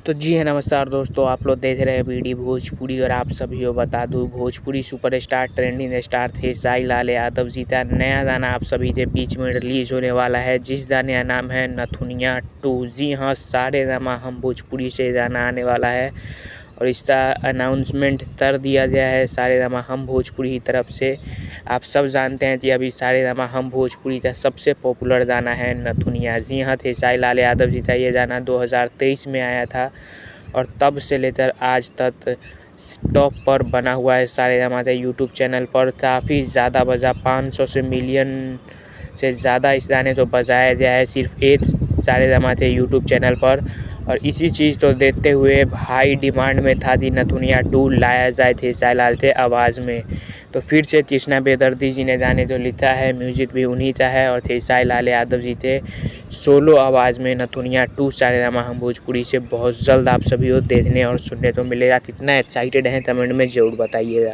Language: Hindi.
तो जी है नमस्कार दोस्तों, आप लोग देख रहे हैं बीडी भोजपुरी। और आप सभी को बता दूं, Bhojpuri superstar trending star Khesari Lal Yadav ji का नया गाना आप सभी के बीच में रिलीज़ होने वाला है, जिस गाने का नाम है नथुनिया 2। जी हाँ, सारे गामा हम भोजपुरी से गाना आने वाला है और इसका अनाउंसमेंट कर दिया गया है सारे गामा हम भोजपुरी की तरफ से। आप सब जानते हैं कि अभी सारे गामा हम भोजपुरी का सबसे पॉपुलर गाना है नथुनिया। जी हाँ, खेसारी लाल यादव जी का ये गाना 2023 में आया था और तब से लेकर आज तक टॉप पर बना हुआ है सारे गामा के यूट्यूब चैनल पर। काफ़ी ज़्यादा बजा, 500 से मिलियन से ज़्यादा इस गाने को बजाया गया है सिर्फ एक सारे गामा के यूट्यूब चैनल पर। और इसी चीज़ को देखते हुए हाई डिमांड में था कि नथुनिया 2 लाया जाए खेसारी लाल के आवाज़ में। तो फिर से कृष्णा बेदर्दी जी ने गाने जो लिखा है, म्यूजिक भी उन्हीं का है और खेसारी लाल यादव जी थे सोलो आवाज़ में नथुनिया 2 सारे गामा हम भोजपुरी से बहुत जल्द आप सभी को देखने और सुनने को मिलेगा। कितना एक्साइटेड हैं कमेंट में ज़रूर बताइएगा।